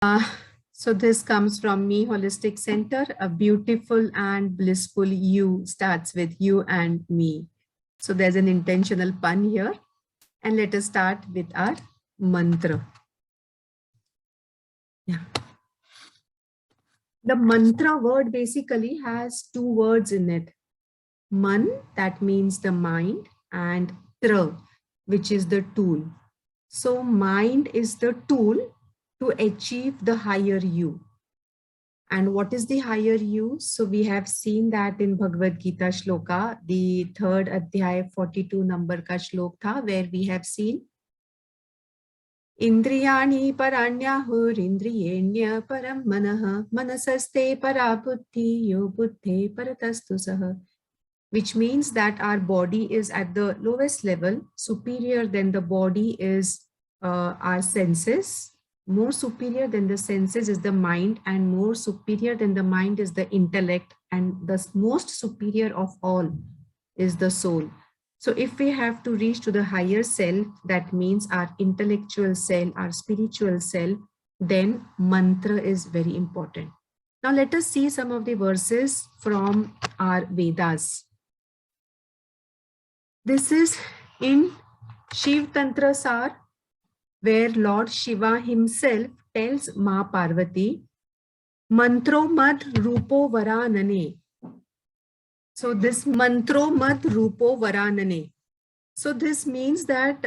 Uh, so this comes from Me Holistic Center. A beautiful and blissful you starts with you and me. So there's an intentional pun here. And let us start with our mantra. Yeah. The mantra word basically has two words in it. Man, that means the mind, and tra, which is the tool. So mind is the tool to achieve the higher you. And what is the higher you? So we have seen that in Bhagavad Gita shloka, the third adhyay 42 number ka shlok tha, where we have seen Indriyani paranyahur indriyenya param manah manasaste parabuddhi yo buddhe paratastu sah, which means that our body is at the lowest level. Superior than the body is our senses. More superior than the senses is the mind, and more superior than the mind is the intellect, and the most superior of all is the soul. So if we have to reach to the higher self, that means our intellectual self, our spiritual self, then mantra is very important. Now let us see some of the verses from our Vedas. This is in Shiv Tantra Sar, where Lord Shiva himself tells Ma Parvati, Mantro Mad Rupo Varanane. So this Mantro Mad Rupo Varanane. So this means that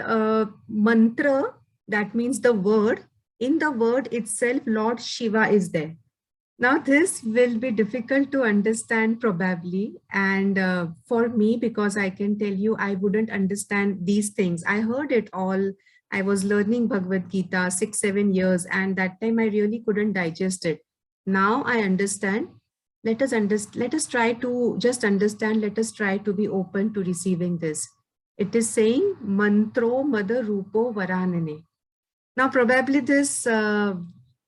mantra, that means the word, in the word itself, Lord Shiva is there. Now this will be difficult to understand probably, and for me, because I can tell you I wouldn't understand these things. I heard it all. I was learning Bhagavad Gita 6-7 years, and that time I really couldn't digest it. Now I understand. Let us try to just understand. Let us try to be open to receiving this. It is saying mantro mada rupo varanane. Now probably this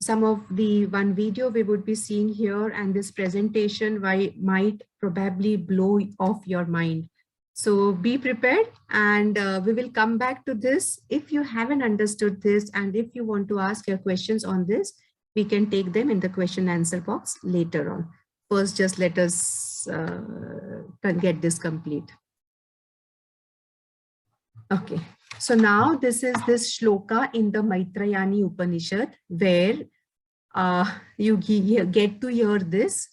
some of the one video we would be seeing here and this presentation might probably blow off your mind. So be prepared, and we will come back to this. If you haven't understood this, and if you want to ask your questions on this, we can take them in the question answer box later on. First, just let us get this complete. Okay, so now this is this shloka in the Maitrayani Upanishad, where you get to hear this.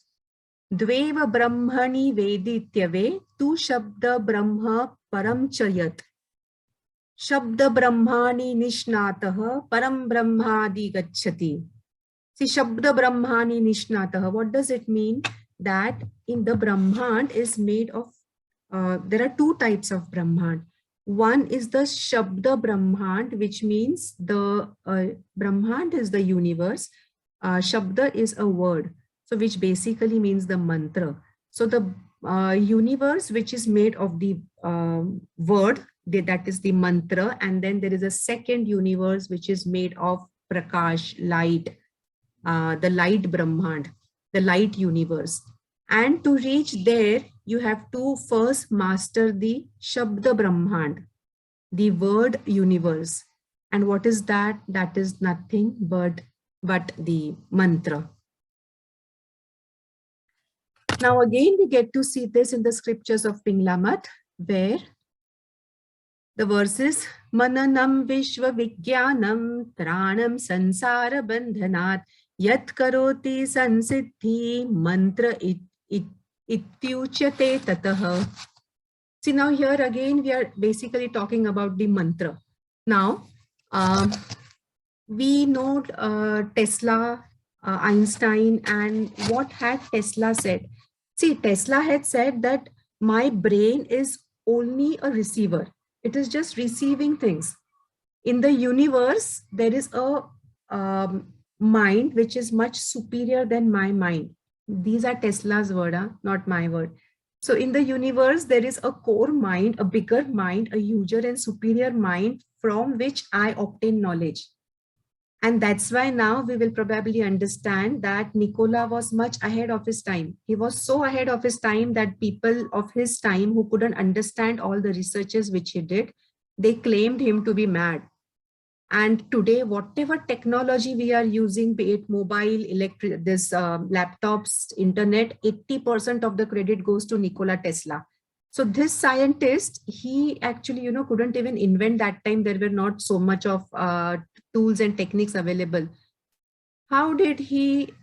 Dveva brahmani vedityave tu shabda brahma param chayat. Shabda brahmani nishnatah param brahmadi gacchati. See, shabda brahmani nishnatah. What does it mean? That in the Brahmand is made of, there are two types of Brahmand. One is the Shabda Brahmand, which means the Brahmand is the universe. Shabda is a word, so which basically means the mantra. So the universe, which is made of the word, that is the mantra, and then there is a second universe which is made of prakash, light, the light Brahmand, the light universe. And to reach there, you have to first master the Shabda Brahmand, the word universe. And what is that? That is nothing but the mantra. Now again, we get to see this in the scriptures of Pinglamat, where the verses Mananam Vishwa Vigyanam Tranam Sansara Bandhanat Yat Karoti Sansiddhi Mantra Ityuchyate Tataha. See, now here again, we are basically talking about the mantra. Now, we know Tesla, Einstein, and what had Tesla said? See, Tesla had said that my brain is only a receiver. It is just receiving things. In the universe, there is a mind which is much superior than my mind. These are Tesla's word, not my word. So in the universe, there is a core mind, a bigger mind, a huger and superior mind from which I obtain knowledge. And that's why now we will probably understand that Nikola was much ahead of his time. He was so ahead of his time that people of his time who couldn't understand all the researches which he did, they claimed him to be mad. And today, whatever technology we are using, be it mobile, electric, laptops, internet, 80% of the credit goes to Nikola Tesla. So this scientist, he actually, couldn't even invent that time. There were not so much of tools and techniques available. How did he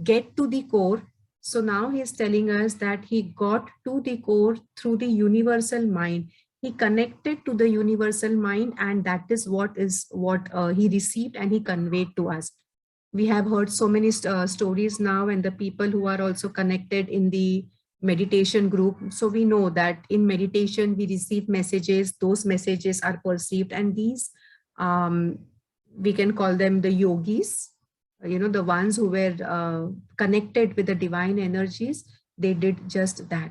get to the core? So now he's telling us that he got to the core through the universal mind. He connected to the universal mind, and that is what he received and he conveyed to us. We have heard so many stories now, and the people who are also connected in the meditation group. So we know that in meditation, we receive messages, those messages are perceived, and these, we can call them the yogis, the ones who were connected with the divine energies, they did just that.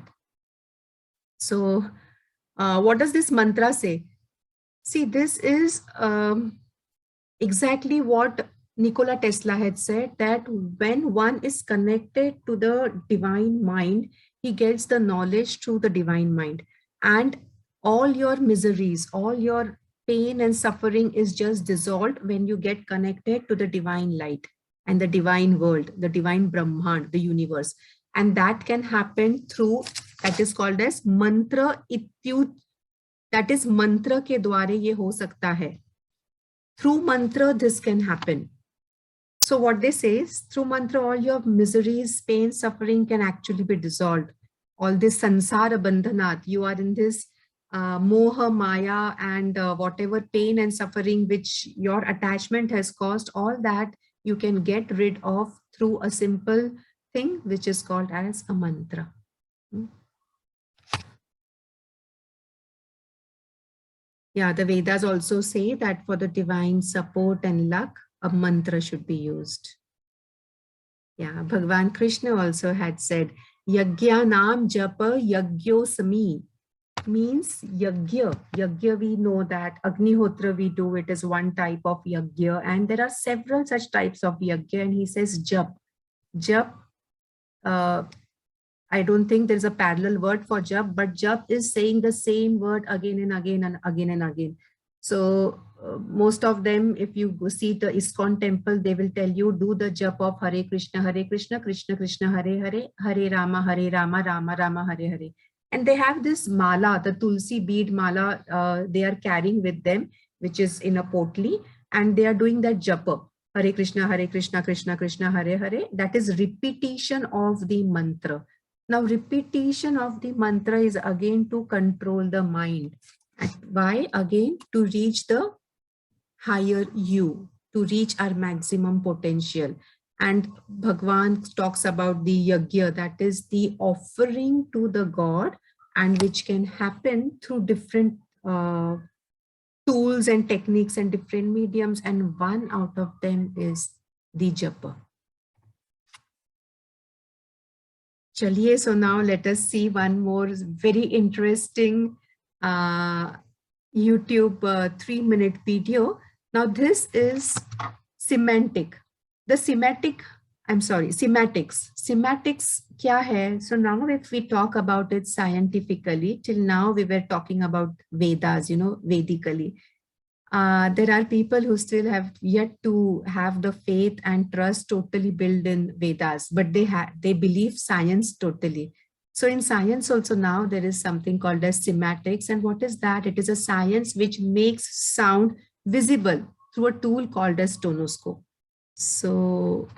So what does this mantra say? See, this is exactly what Nikola Tesla had said, that when one is connected to the divine mind, he gets the knowledge through the divine mind. And all your miseries, all your pain and suffering is just dissolved when you get connected to the divine light and the divine world, the divine Brahman, the universe. And that can happen through, that is called as mantra ityu, that is mantra ke द्वारे ये हो सकता है. Through mantra, this can happen. So what they say is, through mantra, all your miseries, pain, suffering can actually be dissolved. All this sansara bandhanat, you are in this moha, maya, and whatever pain and suffering which your attachment has caused, all that you can get rid of through a simple thing which is called as a mantra. Yeah, the Vedas also say that for the divine support and luck, a mantra should be used. Yeah, Bhagavan Krishna also had said, Yagya nam japa yagyo sami, means yagya. Yagya, we know that Agnihotra we do, it is one type of yagya, and there are several such types of yagya, and he says jap. Jap, I don't think there's a parallel word for jap, but jap is saying the same word again and again and again and again. So most of them, if you see the ISKCON temple, they will tell you, do the jap of Hare Krishna, Krishna Krishna, Hare Hare, Hare Rama, Rama Rama, Hare Hare. And they have this mala, the Tulsi bead mala, they are carrying with them, which is in a potli, and they are doing that japa. Hare Krishna, Krishna Krishna, Hare Hare. That is repetition of the mantra. Now, repetition of the mantra is again to control the mind. And why? Again, to reach the higher you, to reach our maximum potential. And Bhagwan talks about the yagya, that is the offering to the God, and which can happen through different tools and techniques and different mediums. And one out of them is the japa. Chaliye, so now let us see one more very interesting YouTube 3-minute video. Now this is semantic. The semantic, sematics. Sematics kya hai? So now if we talk about it scientifically, till now we were talking about Vedas, Vedically. There are people who still have yet to have the faith and trust totally built in Vedas, but they believe science totally. So in science also now there is something called as sematics. And what is that? It is a science which makes sound visible through a tool called as tonoscope. So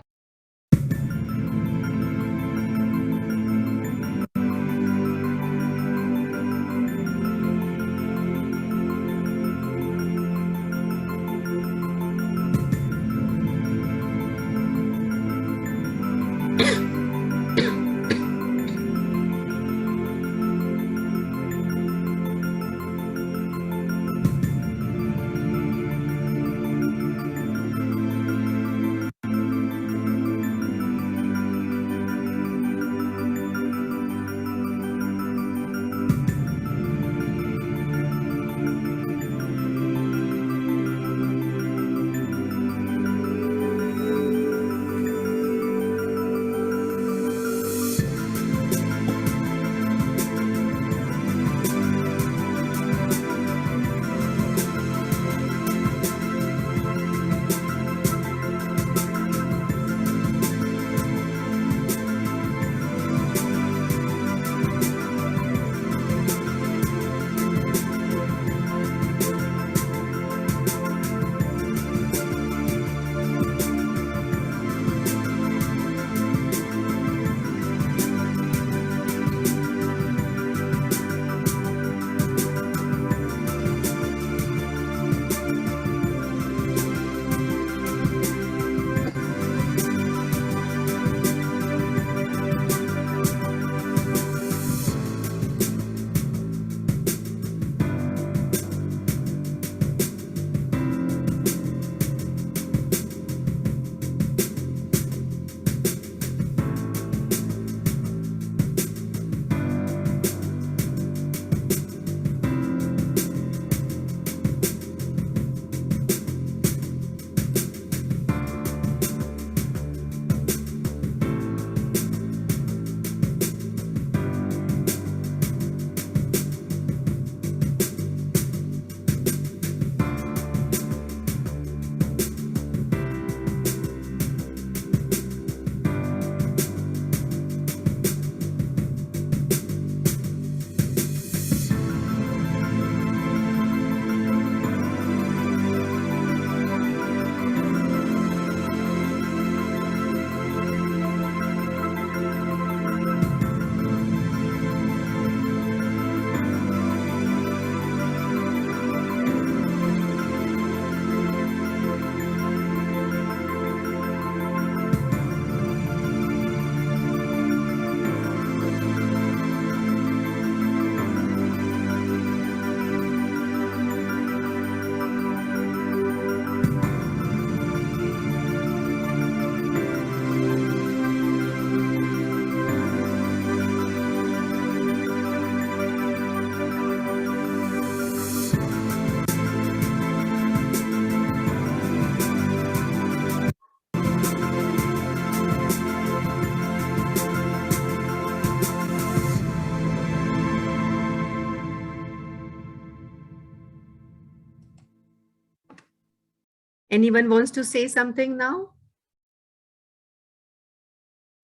Anyone wants to say something now?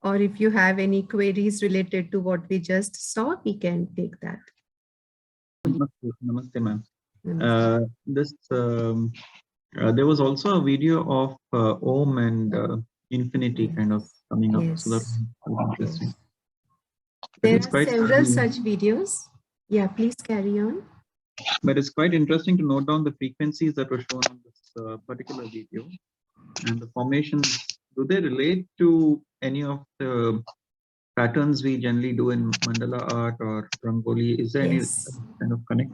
Or if you have any queries related to what we just saw, we can take that. Namaste, ma'am. There was also a video of Om and infinity kind of coming up. Yes. So that's interesting. Yes. There are several such videos. Yeah, please carry on. But it's quite interesting to note down the frequencies that were shown in this particular video and the formations. Do they relate to any of the patterns we generally do in mandala art or rangoli? Is there any kind of connect?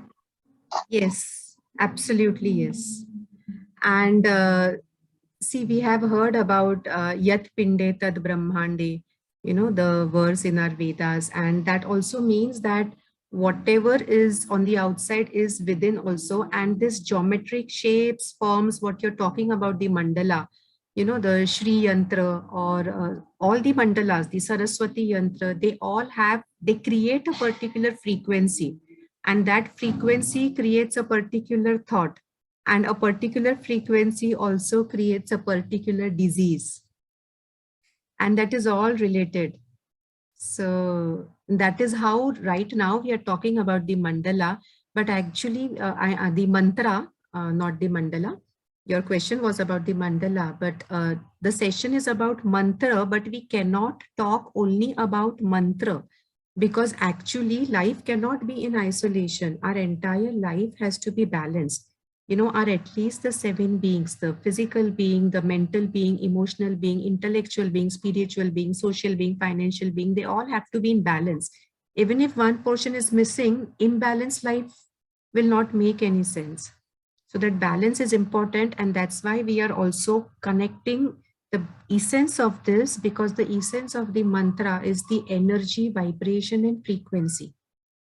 Yes, absolutely yes. And see, we have heard about Yat Pinde Tad Brahmande, the verse in our Vedas, and that also means that whatever is on the outside is within also, and this geometric shapes, forms, what you're talking about, the mandala, the Shri Yantra or all the mandalas, the Saraswati Yantra, they create a particular frequency, and that frequency creates a particular thought, and a particular frequency also creates a particular disease, and that is all related. So that is how right now we are talking about the mandala, but actually the mantra, not the mandala. Your question was about the mandala, but the session is about mantra, but we cannot talk only about mantra, because actually life cannot be in isolation. Our entire life has to be balanced. Are at least the 7 beings, the physical being, the mental being, emotional being, intellectual being, spiritual being, social being, financial being, they all have to be in balance. Even if one portion is missing, imbalanced life will not make any sense. So that balance is important, and that's why we are also connecting the essence of this, because the essence of the mantra is the energy, vibration, and frequency.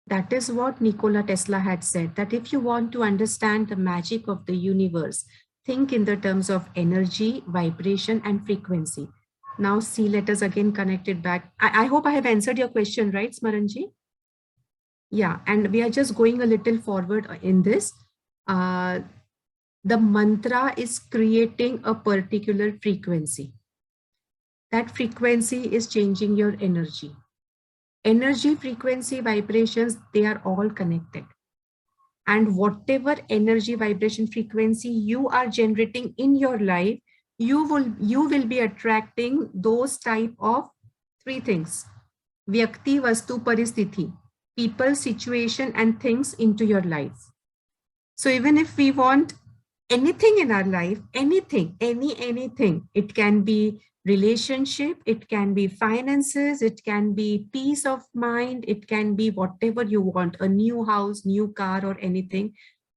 That is what Nikola Tesla had said, that if you want to understand the magic of the universe, think in the terms of energy, vibration, and frequency. Now see, let us again connect it back. I hope I have answered your question, right, Smaranji? Yeah, and we are just going a little forward in this. The mantra is creating a particular frequency. That frequency is changing your energy. Energy, frequency, vibrations, they are all connected. And whatever energy, vibration, frequency you are generating in your life, you will be attracting those type of 3 things: Vyakti, Vastu, Paristhiti, people, situation, and things into your life. So even if we want anything in our life, anything, anything, it can be relationship, it can be finances, it can be peace of mind, it can be whatever you want, a new house, new car, or anything.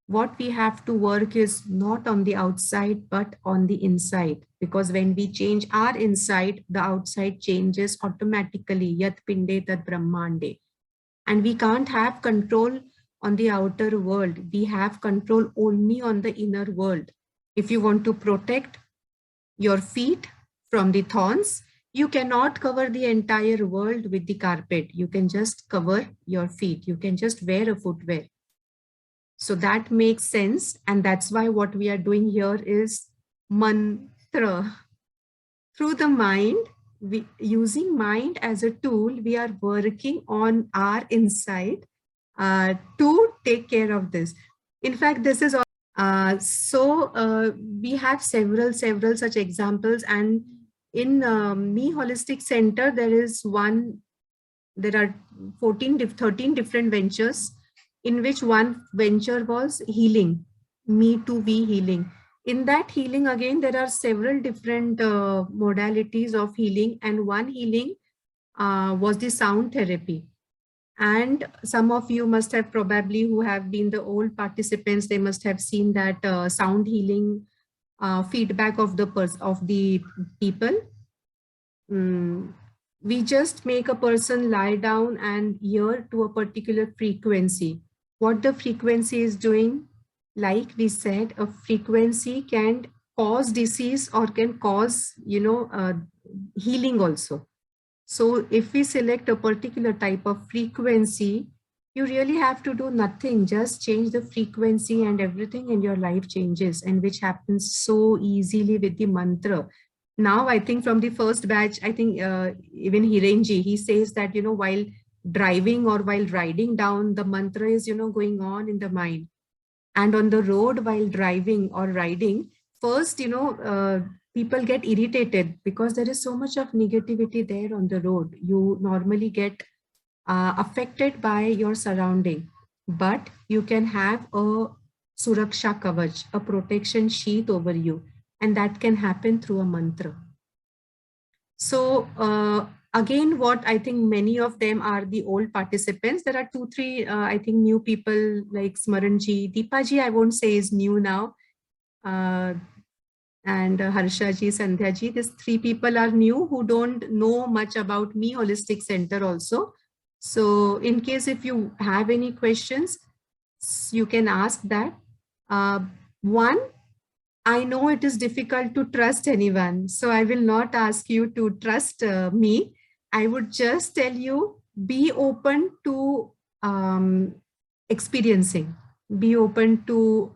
What we have to work is not on the outside, but on the inside. Because when we change our inside, the outside changes automatically. Yat pinde tat brahmande. And we can't have control on the outer world. We have control only on the inner world. If you want to protect your feet from the thorns, you cannot cover the entire world with the carpet. You can just cover your feet. You can just wear a footwear. So that makes sense. And that's why what we are doing here is mantra. Through the mind, using mind as a tool, we are working on our inside to take care of this. In fact, this is we have several such examples, and in meholisticcentre there are 13 different ventures, in which one venture was healing, me to be healing. In that healing, again, there are several different modalities of healing, and one healing was the sound therapy. And some of you must have probably, who have been the old participants, they must have seen that sound healing feedback of the people. We just make a person lie down and hear to a particular frequency. What the frequency is doing, like we said, a frequency can cause disease or can cause, healing also. So if we select a particular type of frequency, You really have to do nothing, just change the frequency and everything, and your life changes, and which happens so easily with the mantra. Now, I think from the first batch, I think even Hirenji, he says that, while driving or while riding down, the mantra is, going on in the mind. And on the road while driving or riding, first, people get irritated because there is so much of negativity there on the road. You normally get affected by your surrounding, but you can have a suraksha kavach, a protection sheath over you, and that can happen through a mantra. So again, what I think many of them are the old participants. There are 2-3 I think new people like Smaranji, Deepaji I won't say is new now, and Harshaji, Sandhyaji. These 3 people are new who don't know much about Me Holistic Center also. So in case if you have any questions, you can ask that. One, I know it is difficult to trust anyone, so I will not ask you to trust me. I would just tell you, be open to experiencing, be open to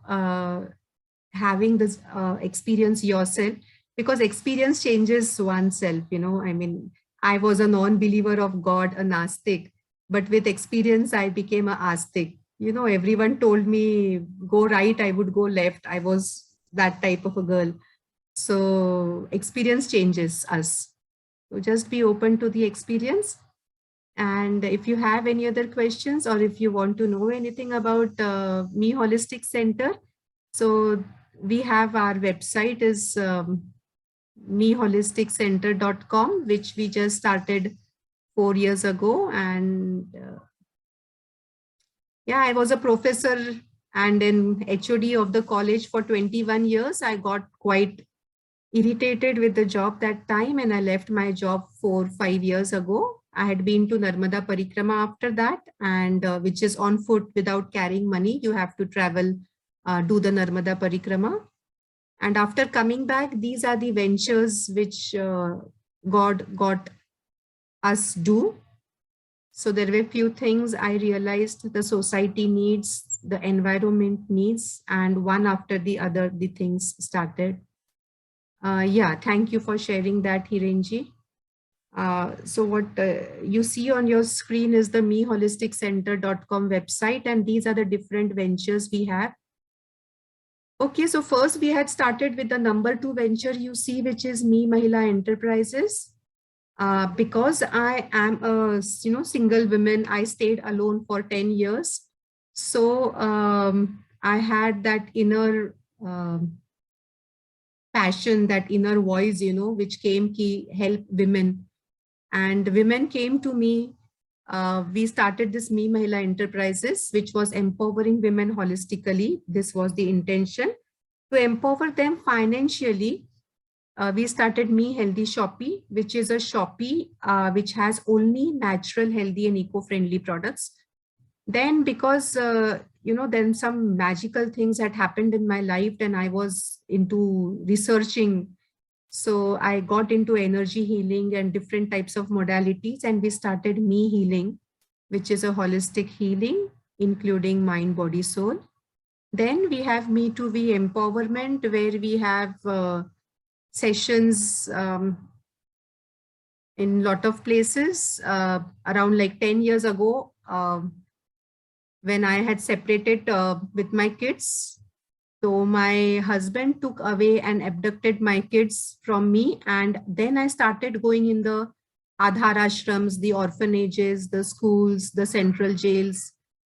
having this experience yourself, because experience changes oneself. I mean, I was a non-believer of God, a Nastic, but with experience, I became a Astic. Everyone told me, go right, I would go left. I was that type of a girl. So experience changes us. So just be open to the experience. And if you have any other questions, or if you want to know anything about Me Holistic Center, so we have our website is meholisticcentre.com, which we just started 4 years ago. And yeah, I was a professor and an HOD of the college for 21 years. I got quite irritated with the job that time, and I left my job 4-5 years ago. I had been to Narmada Parikrama after that, and which is on foot without carrying money. You have to travel, do the Narmada Parikrama. And after coming back, these are the ventures which God got us do. So there were few things I realized the society needs, the environment needs, and one after the other, the things started. Yeah, thank you for sharing that, Hirenji. So what you see on your screen is the meholisticcentre.com website, and these are the different ventures we have. Okay, so first we had started with the number 2 venture you see, which is Me Mahila Enterprises. Because I am a single woman, I stayed alone for 10 years. So I had that inner passion, that inner voice, which came to help women. And women came to me. We started this Me Mahila Enterprises, which was empowering women holistically. This was the intention, to empower them financially. We started Me Healthy Shoppy, which is a Shoppy which has only natural, healthy and eco-friendly products. Then because, then some magical things had happened in my life and I was into researching. So I got into energy healing and different types of modalities, and we started Me Healing, which is a holistic healing, including mind, body, soul. Then we have Me to We Empowerment, where we have sessions in lot of places. Around like 10 years ago, when I had separated with my kids, so my husband took away and abducted my kids from me, and then I started going in the Adhar ashrams, the orphanages, the schools, the central jails.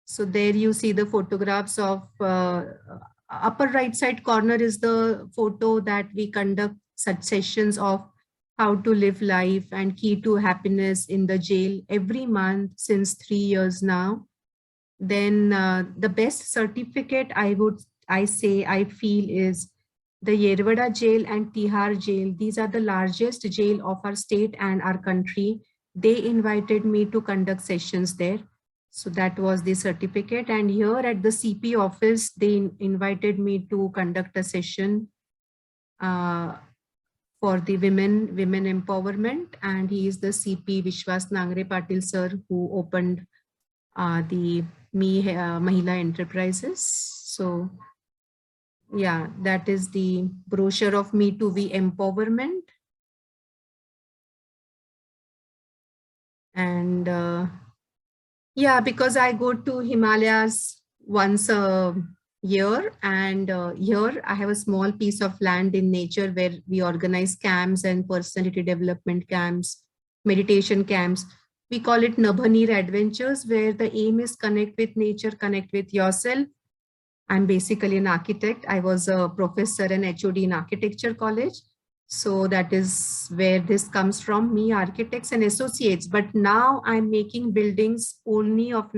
So there you see the photographs of upper right side corner is the photo that we conduct such sessions of how to live life and key to happiness in the jail every month since 3 years now. Then the best certificate I feel is the Yerwada jail and Tihar jail. These are the largest jail of our state and our country. They invited me to conduct sessions there. So that was the certificate. And here at the CP office, they invited me to conduct a session for the women empowerment. And he is the CP Vishwas Nangre Patil sir, who opened the Mahila Enterprises. So yeah, that is the brochure of Me to We Empowerment. And yeah, because I go to Himalayas once a year, and here I have a small piece of land in nature where we organize camps and personality development camps, meditation camps. We call it Nabhanir Adventures, where the aim is connect with nature, connect with yourself. I'm basically an architect. I was a professor and HOD in architecture college. So that is where this comes from, me, architects and associates. But now I'm making buildings only of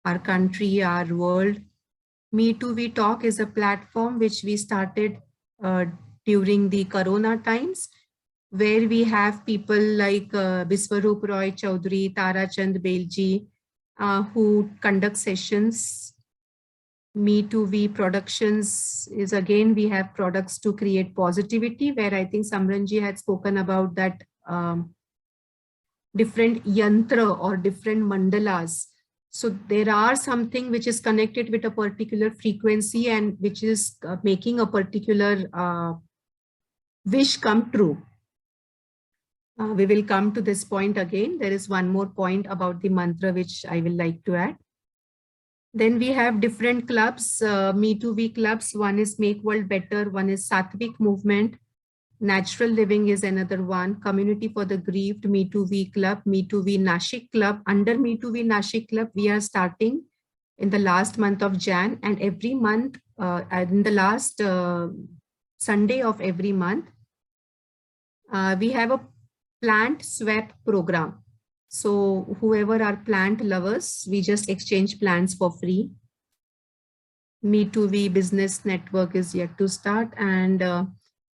our country, our world. Me Too We Talk is a platform which we started during the Corona times, where we have people like Biswarup Roy Chaudhary, Tara Chand Belji, who conduct sessions. Me Too We Productions is, again, we have products to create positivity, where I think Samranji had spoken about that different yantra or different mandalas. So there are something which is connected with a particular frequency and which is making a particular wish come true. We will come to this point again. There is one more point about the mantra which I will like to add. Then we have different clubs, Me Too We clubs. One is Make World Better, one is Sattvic Movement, Natural Living is another one, Community for the Grieved, Me Too We Club, Me Too We Nashik Club. Under Me Too We Nashik Club, we are starting in the last month of Jan, and every month, in the last Sunday of every month, we have a plant swap program. So whoever are plant lovers, we just exchange plants for free. Me Too We Business Network is yet to start. And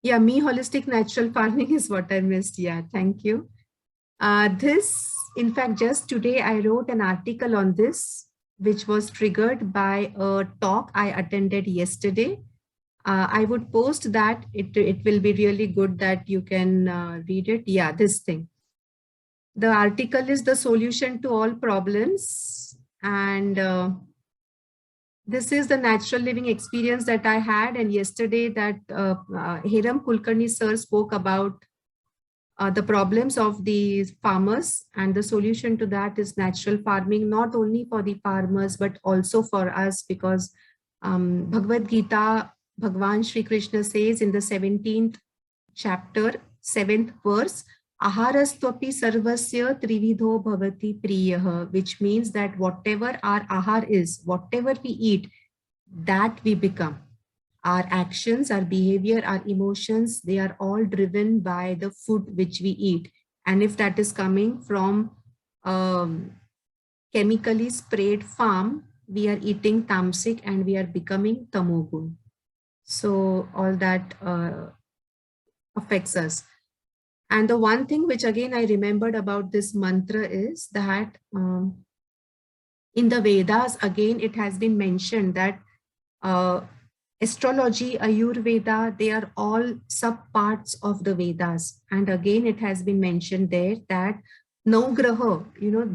yeah, Me Holistic Natural Farming is what I missed. Yeah, thank you. This, in fact, just today I wrote an article on this, which was triggered by a talk I attended yesterday. I would post that. It will be really good that you can read it. Yeah, this thing. The article is The Solution to All Problems. And this is the natural living experience that I had. And yesterday that Hiram Kulkarni sir spoke about the problems of the farmers, and the solution to that is natural farming, not only for the farmers, but also for us, because Bhagavad Gita, Bhagwan Shri Krishna says in the 17th chapter, 7th verse, Aharastvapi sarvasya trividho bhavati priyah, which means that whatever our ahar is, whatever we eat, that we become. Our actions, our behavior, our emotions, they are all driven by the food which we eat. And if that is coming from chemically sprayed farm, we are eating tamasic and we are becoming tamogun. So all that affects us. And the one thing which again I remembered about this mantra is that in the Vedas, again, it has been mentioned that astrology, Ayurveda, they are all sub-parts of the Vedas. And again, it has been mentioned there that Navgraha,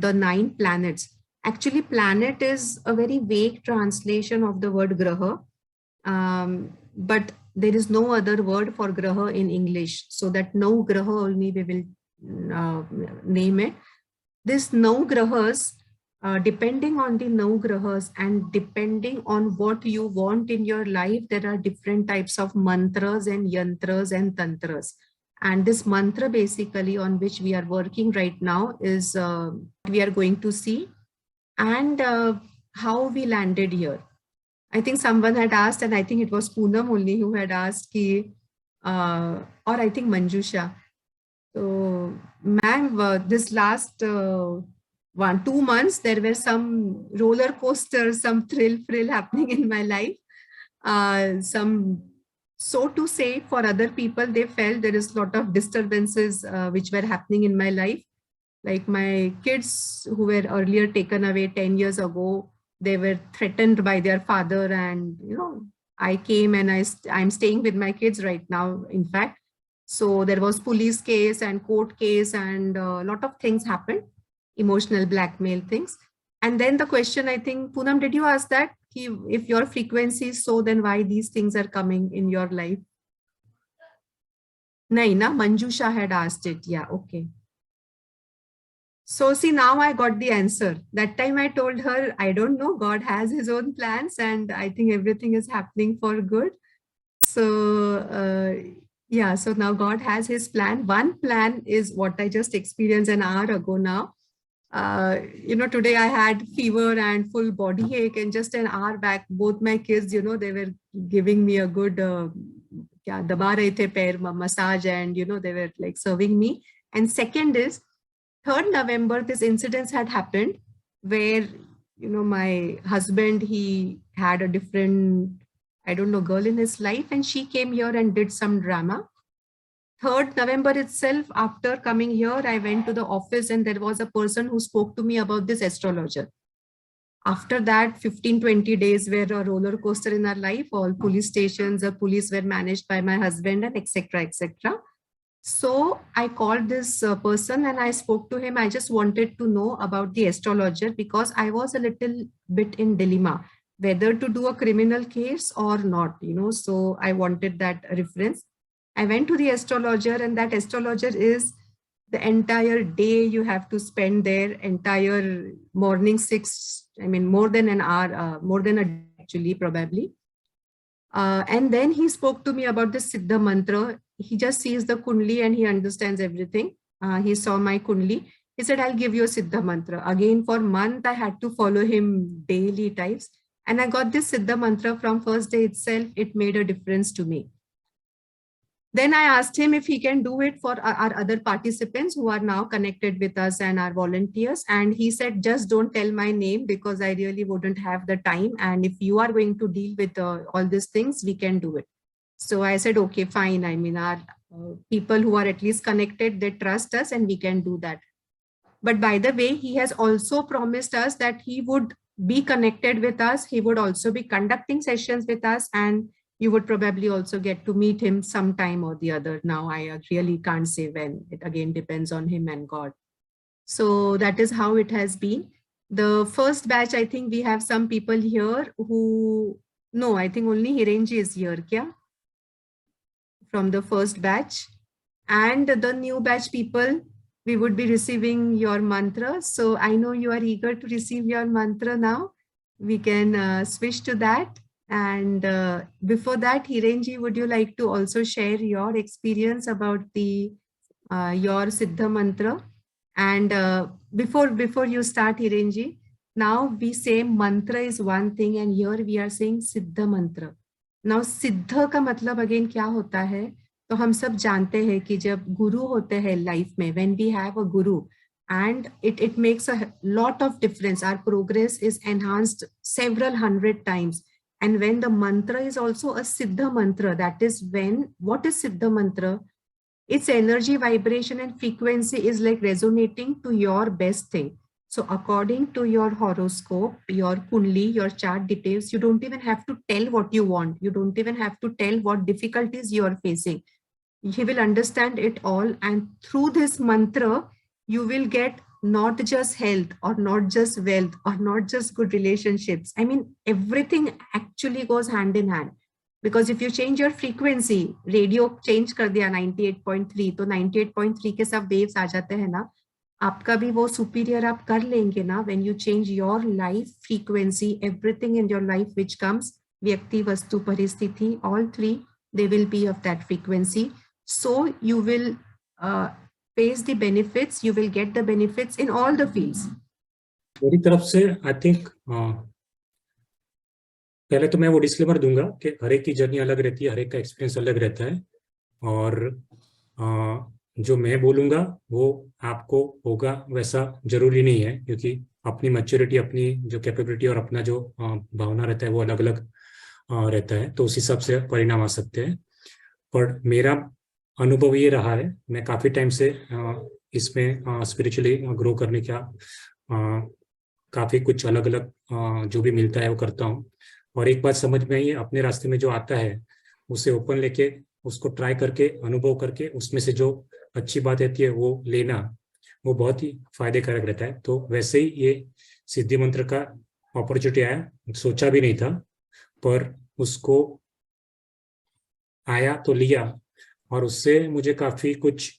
the 9 planets. Actually, planet is a very vague translation of the word graha. But there is no other word for graha in English. So that Navgraha only we will name it. This Navgrahas, depending on the Navgrahas and depending on what you want in your life, there are different types of mantras and yantras and tantras. And this mantra basically on which we are working right now is we are going to see, and how we landed here. I think someone had asked, and I think it was Poonam only who had asked, or I think Manjusha. So, ma'am, this last 2 months, there were some roller coasters, some thrill happening in my life. Some, so to say, for other people, they felt there is a lot of disturbances which were happening in my life. Like my kids who were earlier taken away 10 years ago, they were threatened by their father, and I came and I'm staying with my kids right now, in fact. So there was police case and court case, and a lot of things happened, emotional blackmail things. And then the question, I think, Poonam, did you ask that? If your frequency is so, then why these things are coming in your life? Nahi, na? Manjusha had asked it. Yeah, okay. So see, now I got the answer. That time I told her, I don't know, God has his own plans, and I think everything is happening for good. So yeah, so now God has his plan. One plan is what I just experienced an hour ago now. Today I had fever and full body ache, and just an hour back, both my kids, they were giving me a good daba rahe the pair massage, and they were like serving me. And second is 3rd November, this incident had happened where, my husband, he had a different, I don't know, girl in his life, and she came here and did some drama. 3rd November itself, after coming here, I went to the office and there was a person who spoke to me about this astrologer. After that, 15-20 days were a roller coaster in our life. All police stations, the police were managed by my husband, and etc. etc. So I called this person and I spoke to him. I just wanted to know about the astrologer because I was a little bit in dilemma whether to do a criminal case or not, so I wanted that reference. I went to the astrologer, and that astrologer is the entire day you have to spend there, entire morning 6, more than an hour, more than a day actually, probably. And then he spoke to me about the Siddh Mantra. He just sees the Kundli and he understands everything. He saw my Kundli. He said, I'll give you a Siddh Mantra. Again, for a month, I had to follow him daily types. And I got this Siddh Mantra from first day itself. It made a difference to me. Then I asked him if he can do it for our other participants who are now connected with us and our volunteers. And he said, just don't tell my name because I really wouldn't have the time. And if you are going to deal with all these things, we can do it. So I said, okay, fine. Our people who are at least connected, they trust us and we can do that. But by the way, he has also promised us that he would be connected with us. He would also be conducting sessions with us, and you would probably also get to meet him sometime or the other. Now, I really can't say when. It again depends on him and God. So that is how it has been. The first batch, I think we have some people here who, no, I think only Hirenji is here, kya? From the first batch. And the new batch people, we would be receiving your mantra. So I know you are eager to receive your mantra now. We can switch to that. And before that, Hirenji, would you like to also share your experience about the your Siddha Mantra? And before you start, Hirenji, now we say mantra is one thing, and here we are saying Siddha Mantra. Now Siddha का मतलब again क्या होता है? तो हम सब जानते हैं कि जब गुरु होते हैं लाइफ में, when we have a guru, and it makes a lot of difference. Our progress is enhanced several hundred times. And when the mantra is also a Siddha Mantra, that is when, what is Siddha Mantra? Its energy, vibration and frequency is like resonating to your best thing. So according to your horoscope, your Kundli, your chart details, you don't even have to tell what you want. You don't even have to tell what difficulties you are facing. He will understand it all. And through this mantra, you will get not just health or not just wealth or not just good relationships. Everything actually goes hand in hand. Because if you change your frequency, radio change कर दिया 98.3, तो 98.3 के सब waves आ जाते हैं ना, आपका भी वो superior आप कर लेंगे ना. When you change your life frequency, everything in your life which comes, व्यक्ति, वस्तु, परिस्थिति, all three, they will be of that frequency. So you will face the benefits, you will get the benefits in all the fields. मेरी तरफ से I think पहले तो मैं वो डिस्क्लेमर दूंगा कि हर एक की जर्नी अलग रहती है, हर एक का एक्सपीरियंस अलग रहता है, और जो मैं बोलूँगा वो आपको होगा वैसा जरूरी नहीं है, क्योंकि अपनी मैच्योरिटी, अपनी जो कैपेबिलिटी और अपना जो भावना रहता है वो अलग अलग रहता है, तो उस हिसाब से परिणाम आ सकते हैं. पर मेरा अनुभव ये रहा है, मैं काफ़ी टाइम से इसमें स्पिरिचुअली ग्रो करने का काफ़ी कुछ अलग अलग जो भी मिलता है वो करता हूँ। और एक बात समझ में आई, अपने रास्ते में जो आता है उसे ओपन लेके उसको ट्राई करके अनुभव करके उसमें से जो अच्छी बात रहती है वो लेना, वो बहुत ही फायदेकारक रहता है। तो वैसे ही ये सिद्धि मंत्र का अपॉर्चुनिटी आया, सोचा भी नहीं था, पर उसको आया तो लिया, और उससे मुझे काफ़ी कुछ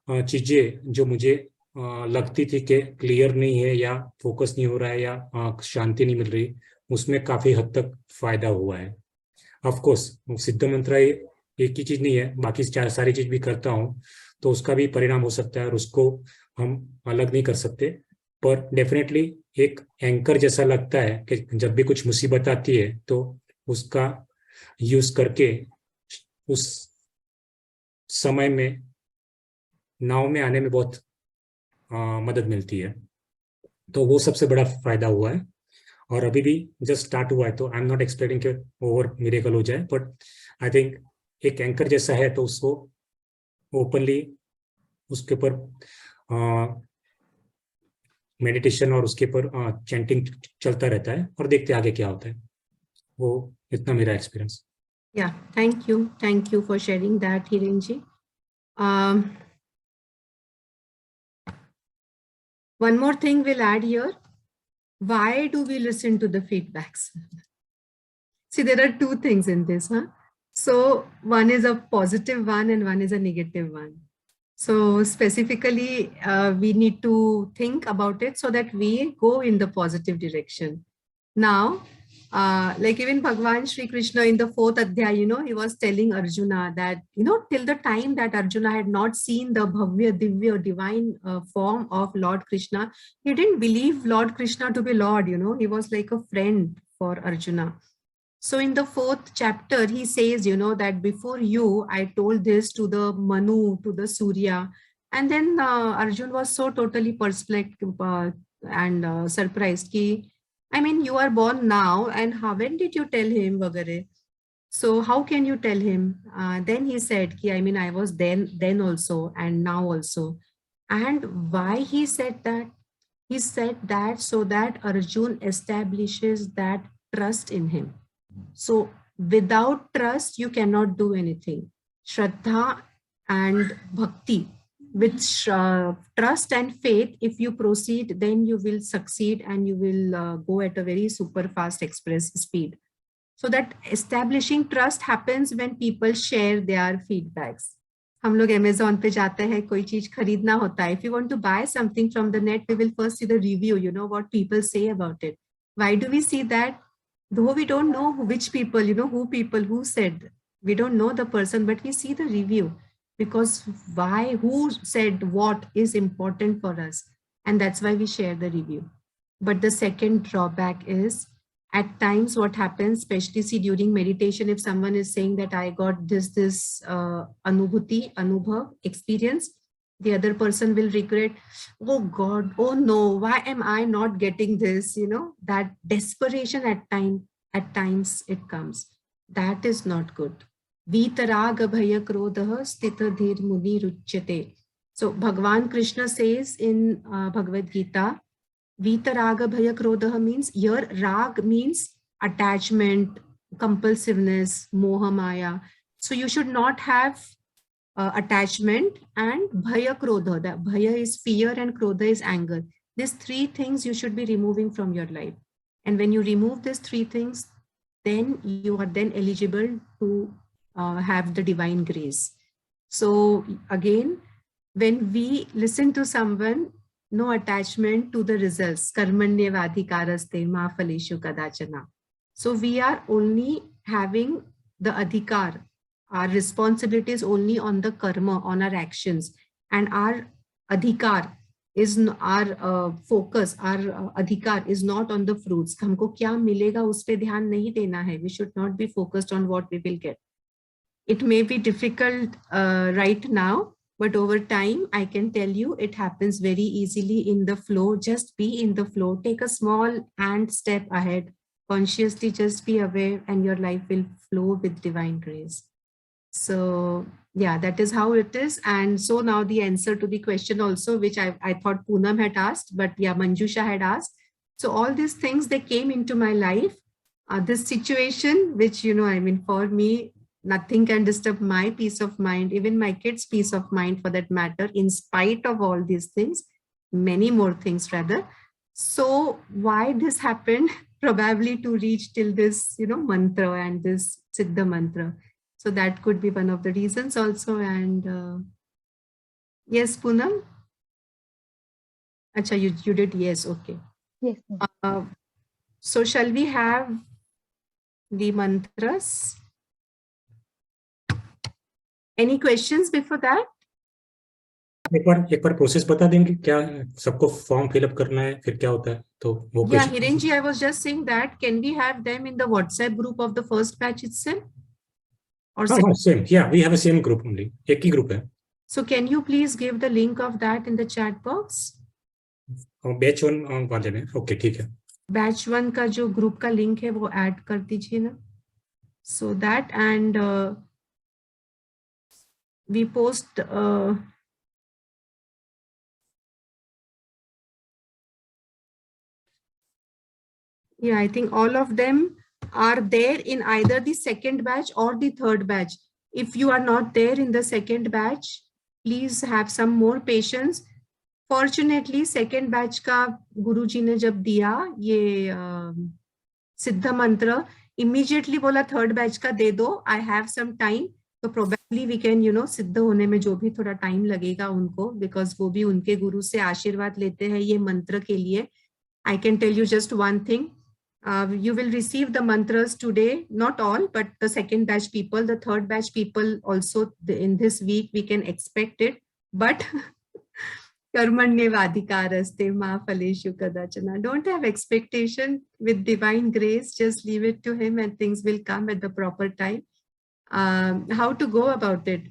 चीज़ें जो मुझे लगती थी कि क्लियर नहीं है या फोकस नहीं हो रहा है या शांति नहीं मिल रही, उसमें काफ़ी हद तक फायदा हुआ है। ऑफ कोर्स सिद्ध मंत्र एक ही चीज़ नहीं है, बाकी सारी चीज़ भी करता हूँ तो उसका भी परिणाम हो सकता है और उसको हम अलग नहीं कर सकते। पर डेफिनेटली एक एंकर जैसा लगता है कि जब भी कुछ मुसीबत आती है तो उसका यूज करके उस समय में नाव में आने में बहुत मदद मिलती है। तो वो सबसे बड़ा फायदा हुआ है। और अभी भी जस्ट स्टार्ट हुआ है, तो आई एम नॉट एक्सपेक्टिंग कि ओवर मिरेकल हो जाए, बट आई थिंक एक एंकर जैसा है तो उसको ओपनली उसके ऊपर मेडिटेशन और उसके ऊपर चैंटिंग चलता रहता है और देखते आगे क्या होता है। वो इतना मेरा experience. Yeah, thank you. Thank you for sharing that, Hirenji. One more thing we'll add here. Why do we listen to the feedbacks? See, there are two things in this, huh? So one is a positive one and one is a negative one. So specifically, we need to think about it so that we go in the positive direction. Now, like even Bhagwan Sri Krishna in the 4th Adhyaya, he was telling Arjuna that, till the time that Arjuna had not seen the Bhavya, Divya, divine form of Lord Krishna, he didn't believe Lord Krishna to be Lord, he was like a friend for Arjuna. So in the 4th chapter, he says, that before you, I told this to the Manu, to the Surya. And then Arjun was so totally perplexed and surprised. I mean, you are born now, and when did you tell him, Vagare? So how can you tell him? Then he said, I was then also, and now also. And why he said that? He said that so that Arjun establishes that trust in him. So without trust, you cannot do anything. Shraddha and bhakti. With trust and faith, if you proceed, then you will succeed and you will go at a very super fast express speed. So that establishing trust happens when people share their feedbacks. हम लोग Amazon पे जाते हैं, कोई चीज खरीदना होता है. If you want to buy something from the net, we will first see the review, what people say about it. Why do we see that? Though we don't know which people, who said, we don't know the person, but we see the review, because who said what is important for us. And that's why we share the review. But the second drawback is, at times what happens, especially see during meditation, if someone is saying that I got this anubhav experience, the other person will regret, oh God, oh no, why am I not getting this? That desperation at times it comes. That is not good. Vitaraga bhaya krodha stitha dhir muni ruchyate. So Bhagavan Krishna says in Bhagavad Gita, Vitaraga bhaya krodha means, here rag means attachment, compulsiveness, moha maya. So you should not have attachment, and bhaya krodha. The bhaya is fear and krodha is anger. These three things you should be removing from your life. And when you remove these three things, then you are then eligible to have the divine grace. So again, when we listen to someone, no attachment to the results. Karmanyavadhikaraste ma phaleshu kadachana. So we are only having the adhikar. Our responsibility is only on the karma, on our actions, and our adhikar is our focus, our adhikar is not on the fruits. हमको क्या मिलेगा उस पे ध्यान नहीं देना है. We should not be focused on what we will get. It may be difficult right now, but over time, I can tell you, it happens very easily in the flow. Just be in the flow. Take a small hand step ahead. Consciously just be aware, and your life will flow with divine grace. So yeah, that is how it is. And so now the answer to the question also, which I thought Poonam had asked, but yeah, Manjusha had asked. So all these things, they came into my life. This situation, which, I mean, for me, nothing can disturb my peace of mind, even my kids' peace of mind for that matter, in spite of all these things, many more things rather. So why this happened? Probably to reach till this, mantra and this Siddha Mantra. So that could be one of the reasons also. And yes, Poonam? Acha, you did yes, okay. Yes, ma'am. So shall we have the mantras? Any questions before that? एक बार process बता देंगे क्या सबको form fill up करना है फिर क्या होता है तो वो Yeah, Hirenji, I was just saying that can we have them in the WhatsApp group of the first batch itself? Or same, yeah, we have a same group only, एक ही group है. So can you please give the link of that in the chat box? Batch 1 वाले में, okay ठीक है. Batch 1 का जो group का link है वो ऐड कर दीजिए ना. So that, and we post yeah, I think all of them are there in either the second batch or the third batch. If you are not there in the second batch, please have some more patience. Fortunately, second batch का गुरुजी ने जब दिया ये सिद्ध मंत्र, immediately बोला third batch का दे दो, I have some time. तो probably we can, सिद्ध होने में जो भी थोड़ा टाइम लगेगा उनको, because वो भी उनके गुरु से आशीर्वाद लेते हैं ये मंत्र के लिए. I can tell you just one thing. You will receive the mantras today, not all, but the second batch people, the third batch people also in this week, we can expect it. But karmanyavadhikaraste ma phaleshu kadachana. Don't have expectation. With divine grace, just leave it to him and things will come at the proper time. How to go about it?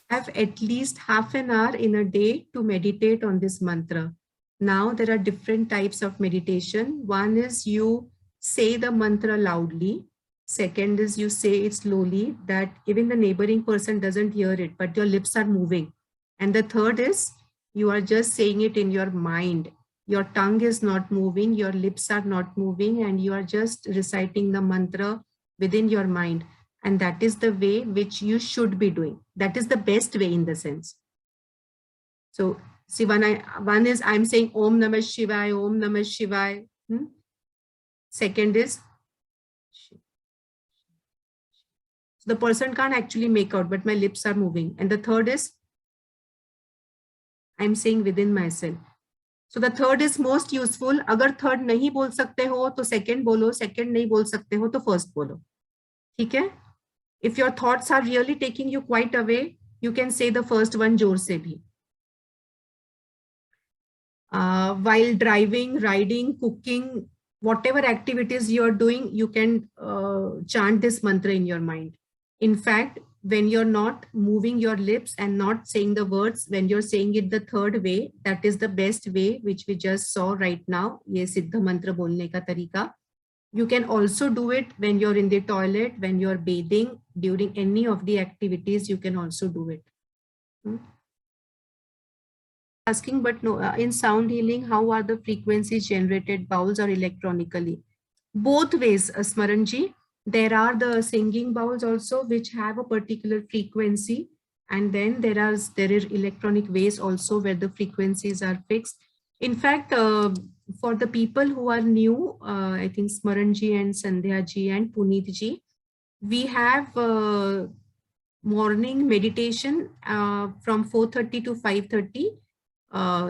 Have at least half an hour in a day to meditate on this mantra. Now there are different types of meditation. One is you say the mantra loudly. Second is you say it slowly, that even the neighboring person doesn't hear it, but your lips are moving. And the third is you are just saying it in your mind. Your tongue is not moving, your lips are not moving, and you are just reciting the mantra within your mind. And that is the way which you should be doing. That is the best way in the sense. So see, one is I'm saying Om Namah Shivaya, Om Namah Shivaya. Second is, so the person can't actually make out, but my lips are moving. And the third is, I'm saying within myself. So the third is most useful. अगर third नहीं बोल सकते हो तो second बोलो, second नहीं बोल सकते हो तो first बोलो. ठीक है? If your thoughts are really taking you quite away, you can say the first one जोर से भी. While driving, riding, cooking, whatever activities you are doing, you can chant this mantra in your mind. In fact, when you're not moving your lips and not saying the words, when you're saying it the third way, that is the best way, which we just saw right now, ye Siddha Mantra bolne ka tarika. You can also do it when you're in the toilet, when you're bathing, during any of the activities, you can also do it. Asking, but no, in sound healing, how are the frequencies generated, bowls or electronically? Both ways, Smaranji. There are the singing bowls also, which have a particular frequency. And then there are electronic ways also where the frequencies are fixed. In fact, for the people who are new, I think Smaranji and Sandhya ji and Puneet ji, we have morning meditation from 4:30 to 5:30.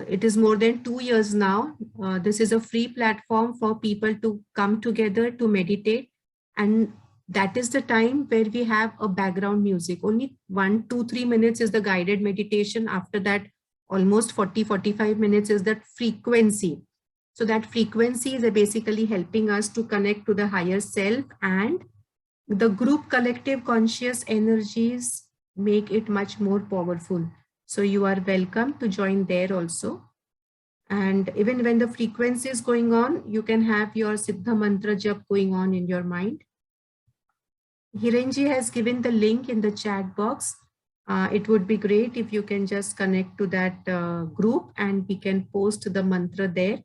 It is more than 2 years now. This is a free platform for people to come together to meditate. And that is the time where we have a background music. Only 1, 2, 3 minutes is the guided meditation. After that, almost 40-45 minutes is that frequency. So that frequency is basically helping us to connect to the higher self, and the group collective conscious energies make it much more powerful. So you are welcome to join there also. And even when the frequency is going on, you can have your Siddha Mantra jap going on in your mind. Hirenji has given the link in the chat box. It would be great if you can just connect to that group and we can post the mantra there.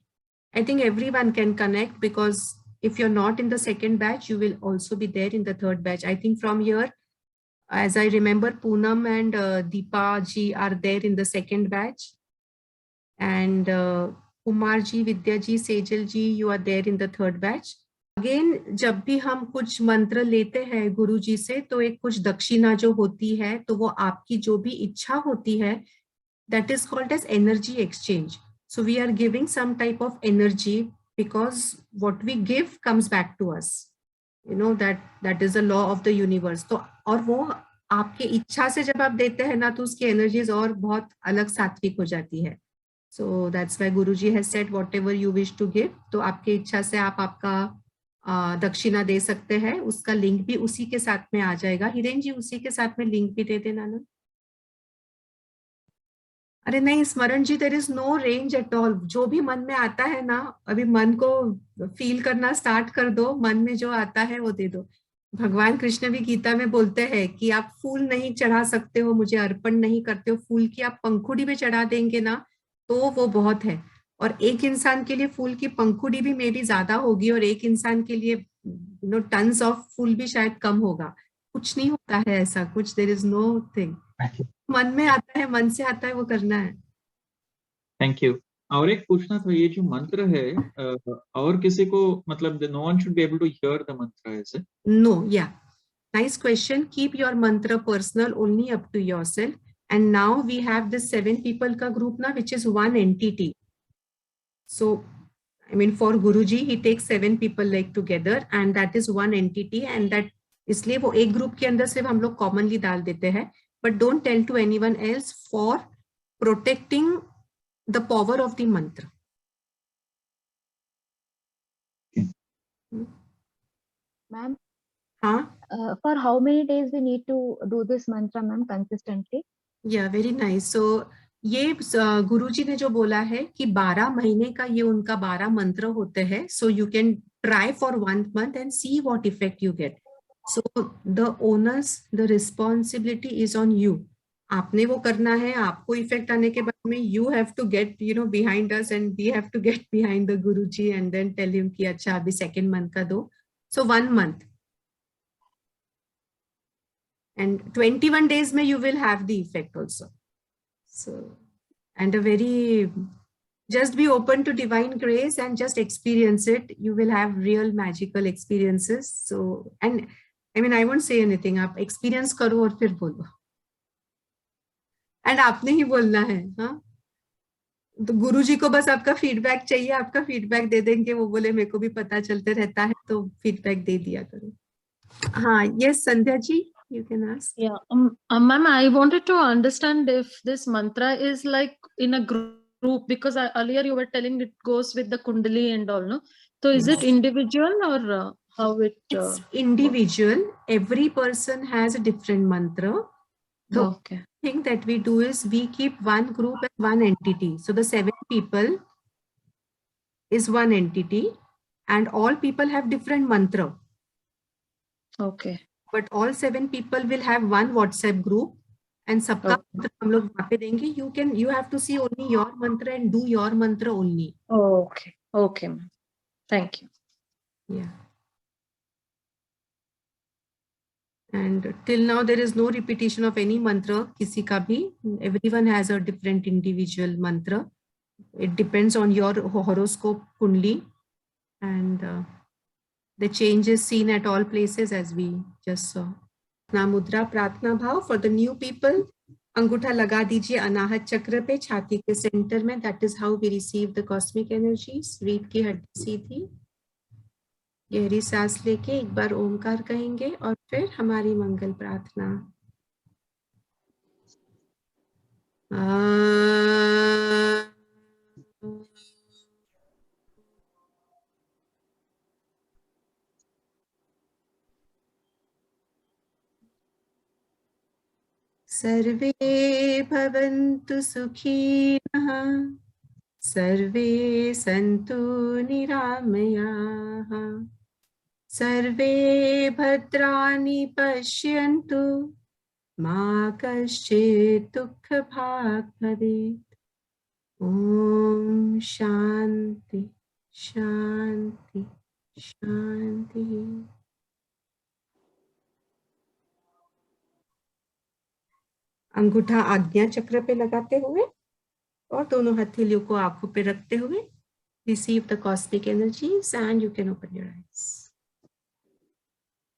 I think everyone can connect, because if you're not in the second batch, you will also be there in the third batch. I think from here, as I remember, Poonam and Deepa ji are there in the second batch. And Kumar ji, Vidya ji, Sejal ji, you are there in the third batch. Again, जब भी हम कुछ मंत्र लेते हैं गुरु जी से, तो एक कुछ दक्षिणा जो होती है, तो वो आपकी जो भी इच्छा होती है, that is called as energy exchange. So we are giving some type of energy, because what we give comes back to us. You know, that is the law of the universe. तो और वो आपके इच्छा से जब आप देते हैं ना, तो उसकी एनर्जीज और बहुत अलग सात्विक हो जाती है. So that's why Guruji has said whatever you wish to give. तो आपके इच्छा से आप आपका दक्षिणा दे सकते हैं. उसका लिंक भी उसी के साथ में आ जाएगा. हिरेन जी, उसी के साथ में लिंक भी दे देना ना. अरे नहीं Smaran ji, there is no range at all. जो भी मन में आता है ना, अभी मन को फील करना स्टार्ट कर दो, मन में जो आता है वो दे दो. भगवान कृष्ण भी गीता में बोलते हैं कि आप फूल नहीं चढ़ा सकते हो, मुझे अर्पण नहीं करते हो. फूल की आप पंखुड़ी भी चढ़ा देंगे ना, तो वो बहुत है. और एक इंसान के लिए फूल की पंखुड़ी भी मे बी ज्यादा होगी, और एक इंसान के लिए टन्स ऑफ फूल भी शायद कम होगा. कुछ नहीं होता है ऐसा कुछ. There is no thing. मन में आता है, मन से आता है, वो करना है. Thank you. और एक पूछना था, ये जो मंत्र है और किसी को मतलब no one should be able to hear the mantra, is it? No, yeah. Nice question. Keep your mantra personal, only up to yourself. And now we have this 7 people ka group na, which is one entity. So, I mean, for Guruji, he takes 7 people like together, and that is one entity. And that इसलिए वो एक group के अंदर सिर्फ हम लोग commonly डाल देते हैं. But don't tell to anyone else, for protecting the power of the mantra. Ma'am, For how many days we need to do this mantra, ma'am, consistently? Yeah, very nice. So ये गुरुजी ने जो बोला है कि 12 महीने का ये उनका 12 मंत्र होते हैं. So you can try for 1 month and see what effect you get. So the onus, the responsibility is on you. आपने वो करना है. आपको इफेक्ट आने के बाद में you have to get behind us, and we have to get behind the Guruji and then tell him कि अच्छा अभी second month का दो. So 1 month. And 21 days में you will have the effect also. So, and just be open to divine grace and just experience it. You will have real magical experiences. So, and I mean, I won't say anything. आप experience करो और फिर बोलो. And आपने ही बोलना है, हाँ? तो गुरुजी को बस आपका फीडबैक चाहिए. आपका फीडबैक दे देंगे. वो बोले मेरे को भी पता चलते रहता है, तो फीडबैक दे दिया करो. हाँ, yes, Sandhya ji. You can ask. Yeah, ma'am, I wanted to understand if this mantra is like in a group, because earlier you were telling it goes with the kundali and all, no? So is it individual or how it? It's individual. Every person has a different mantra. The thing that we do is we keep one group as one entity. So the 7 people is one entity, and all people have different mantra. Okay. But all 7 people will have one WhatsApp group, and सबका मंत्र हम लोग वहाँ पे देंगे. You have to see only your mantra and do your mantra only. Okay. Okay, ma'am. Thank you. Yeah. And till now there is no repetition of any mantra. किसी का भी. Everyone has a different individual mantra. It depends on your horoscope kundli, and the change is seen at all places, as we just saw. Mudra प्रार्थना भाव for the new people. अंगूठा लगा दीजिए अनाहत चक्र पे, छाती के सेंटर में. That is how we receive the cosmic energies. रीढ़ की हड्डी सीधी. गहरी सांस लेके एक बार ओमकार कहेंगे, और फिर हमारी मंगल प्रार्थना. सर्वे भवन्तु सुखिनः, सर्वे सन्तु निरामयाः, सर्वे भद्राणि पश्यन्तु, मा कश्चित् दुःखभाग् भवेत्. ॐ शान्ति शांति शांति। अंगूठा आज्ञा चक्र पे लगाते हुए और दोनों हथेलियों को आंखों पे रखते हुए receive the cosmic energies and you can open your eyes.